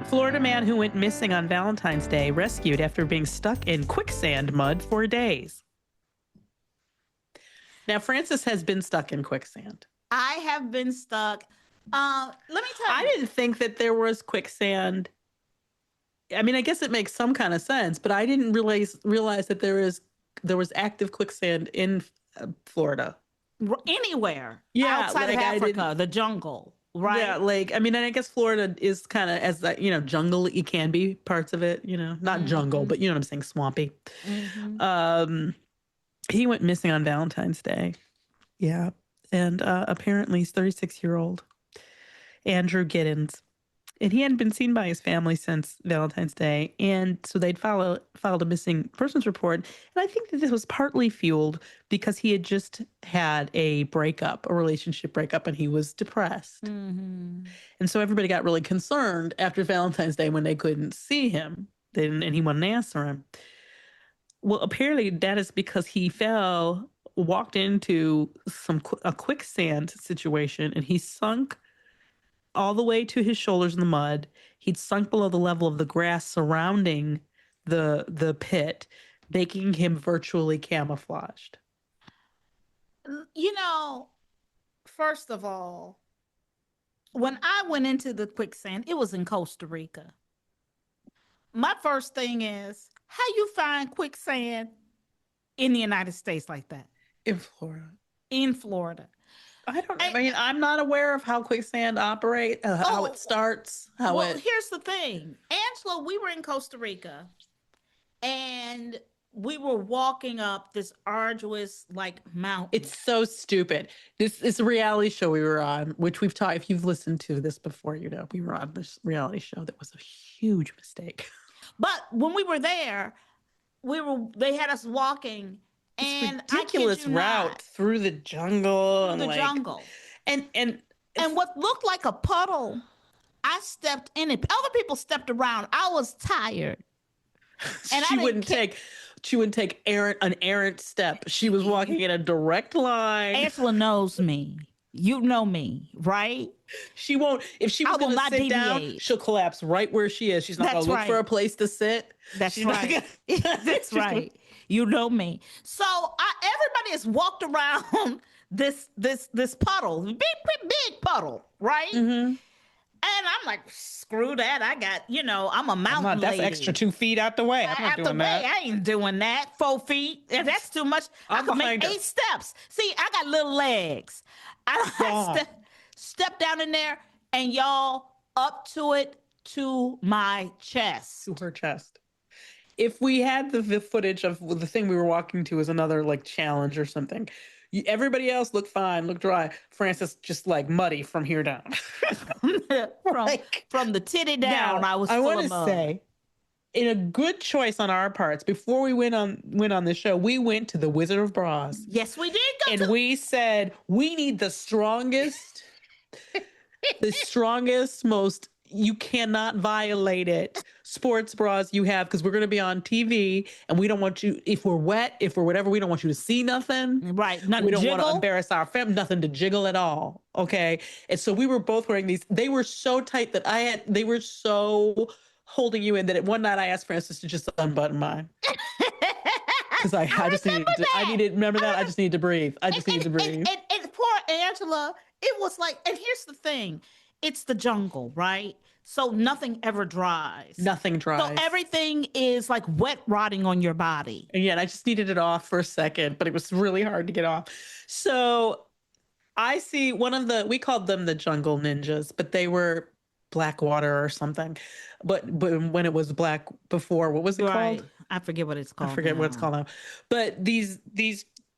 Florida man who went missing on Valentine's Day rescued after being stuck in quicksand mud for days. Now, Frances has been stuck in quicksand. I have been stuck. Let me tell I you. didn't think that there was quicksand. I mean, I guess it makes some kind of sense, but I didn't realize that there was active quicksand in Florida. Anywhere like outside of I Africa, didn't. the jungle, right? Yeah, like I mean, and I guess Florida is kind of as that jungle. It can be parts of it, not jungle, but you know what I'm saying, swampy. Mm-hmm. He went missing on Valentine's Day. Yeah, and apparently he's 36-year-old Andrew Giddens. And he hadn't been seen by his family since Valentine's Day. And so they'd filed a missing persons report. And I think that this was partly fueled because he had just had a relationship breakup, and he was depressed. Mm-hmm. And so everybody got really concerned after Valentine's Day when they couldn't see him and he wouldn't answer him. Well, apparently that is because he walked into a quicksand situation, and he sunk all the way to his shoulders in the mud. He'd sunk below the level of the grass surrounding the pit, making him virtually camouflaged. First of all, when I went into the quicksand, it was in Costa Rica. My first thing is, how you find quicksand in the United States like that? In Florida. In Florida. I don't know. I mean, I'm not aware of how quicksand operate, how it starts. Here's the thing. Angela, we were in Costa Rica, and we were walking up this arduous mountain. It's so stupid. This is a reality show we were on, which we've taught. If you've listened to this before, we were on this reality show that was a huge mistake. But when we were there, they had us walking. And ridiculous route through the jungle. And what looked like a puddle, I stepped in it. Other people stepped around. I was tired. And she wouldn't take an errant step. She was walking in a direct line. Angela knows me. You know me, right? She won't. If she was going to sit down, she'll collapse right where she is. She's not going to look for a place to sit. That's right. That's right. You know me. So everybody has walked around this puddle, big puddle, right? Mm-hmm. And I'm like, screw that. I got, I'm a mountain lady. That's extra 2 feet out the way. I'm not doing that. I ain't doing that. 4 feet. If that's too much, I could make 8 steps. See, I got little legs. I step down in there, and y'all up to it to my chest. To her chest. If we had the footage of the thing we were walking to as another challenge or something, everybody else looked fine, looked dry. Frances just muddy from here down. from the titty down, I was full of mud. I want to say, in a good choice on our parts, before we went on the show, we went to the Wizard of Bras. Yes, we did. We said, we need the strongest, most, you cannot violate it, sports bras you have, because we're going to be on TV, and we don't want you, if we're wet, if we're whatever, we don't want you to see nothing. Right. We don't want to embarrass our family, nothing to jiggle at all. Okay. And so we were both wearing these. They were so tight that they were so holding you in that one night I asked Frances to just unbutton mine. Because I just needed to, I just needed to breathe. And poor Angela, it was and here's the thing. It's the jungle, right? So nothing ever dries. Nothing dries. So everything is wet rotting on your body. And I just needed it off for a second, but it was really hard to get off. So I see we called them the jungle ninjas, but they were Blackwater or something. But when it was black before, what was it called? I forget what it's called. I forget what it's called now. But these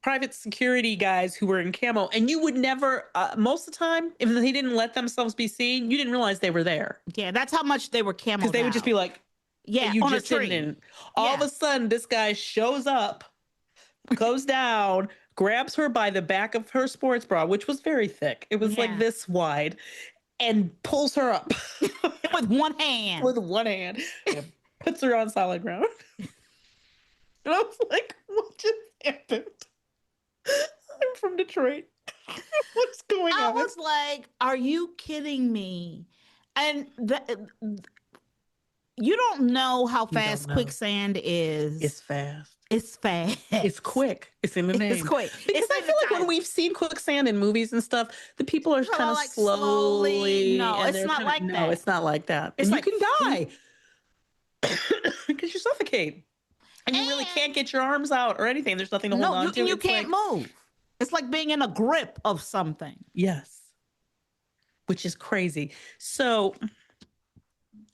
private security guys who were in camo, and you would never, most of the time, if they didn't let themselves be seen, you didn't realize they were there. Yeah, that's how much they were camo. Because they would just be you on just a tree. Didn't. All of a sudden, this guy shows up, goes down, grabs her by the back of her sports bra, which was very thick. It was this wide, and pulls her up. With one hand. With one hand. And puts her on solid ground. And I was like, what just happened? I'm from Detroit. What's going on? I was like, are you kidding me? And You don't know how You don't fast know. quicksand is. It's fast. It's fast. It's quick. It's in the name. It's quick. Because It's I in feel the like when title. we've seen quicksand in movies and stuff, the people are Kinda kind of like slowly. slowly. No, and it's they're not kinda- like no, that. it's not like that. It's And like you can die because you suffocate, and you really can't And- get your arms out or anything. There's nothing to hold No, on to. you It's can't like- move. It's like being in a grip of something. Yes, which is crazy. So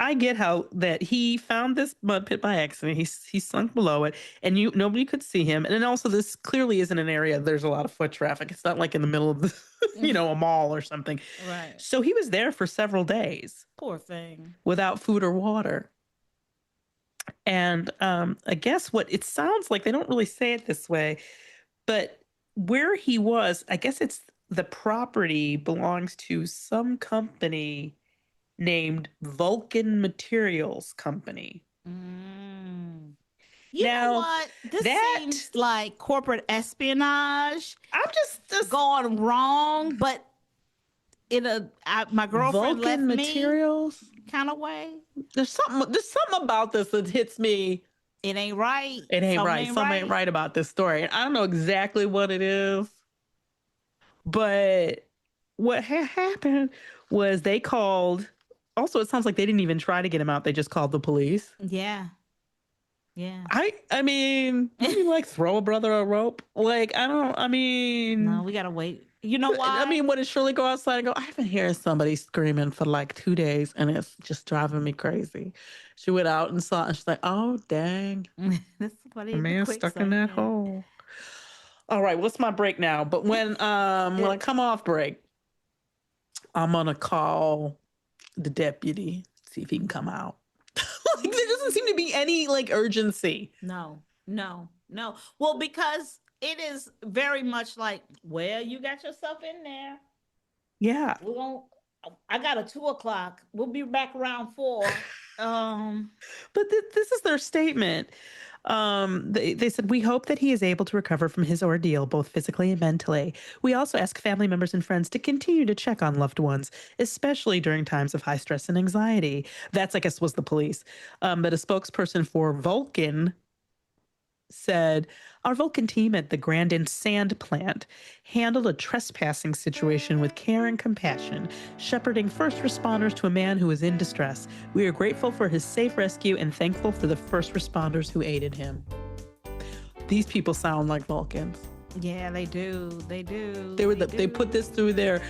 I get how that he found this mud pit by accident. He sunk below it, and nobody could see him. And then also, this clearly isn't an area there's a lot of foot traffic. It's not like in the middle of the, a mall or something. Right. So he was there for several days Poor thing. without food or water. And I guess what it sounds like, they don't really say it this way, but where he was, I guess it's the property belongs to some company named Vulcan Materials Company. Mm. You Now, know what? This that- seems like corporate espionage I'm just gone wrong, but my girlfriend left Vulcan me Materials. kind of way. There's something about this that hits me. It ain't right. It ain't Something right. Something ain't right about this story. And I don't know exactly what it is, but what happened was they called. Also, it sounds like they didn't even try to get him out. They just called the police. Yeah. Yeah. I mean, maybe like throw a brother a rope. Like, I mean. No, we gotta wait. You know why? I mean, what did Shirley go outside and go, I've been hearing somebody screaming for like 2 days and it's just driving me crazy. She went out and saw it and she's like, oh, dang. That's somebody The in the man's stuck in quicksand. that hole. All right, what's my break now? But when I come off break, I'm gonna call the deputy, see if he can come out. Like, there doesn't seem to be any like urgency. No. Well, because it is very much like, well, you got yourself in there. Yeah. I got a 2:00. We'll be back around 4. But this is their statement. They said, we hope that he is able to recover from his ordeal, both physically and mentally. We also ask family members and friends to continue to check on loved ones, especially during times of high stress and anxiety. That's, I guess, was the police. But a spokesperson for Vulcan said, our Vulcan team at the Grandin Sand Plant handled a trespassing situation with care and compassion, shepherding first responders to a man who was in distress. We are grateful for his safe rescue and thankful for the first responders who aided him. These people sound like Vulcans. Yeah, they do. They put this through their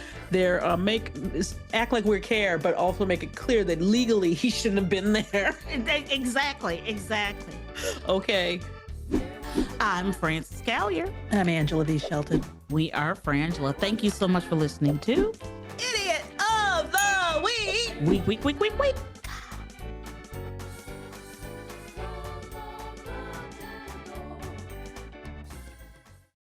act like we care, but also make it clear that legally he shouldn't have been there. Exactly. Okay. I'm Frances Callier. I'm Angela V. Shelton. We are Frangela. Thank you so much for listening to Idiot of the Week. Week.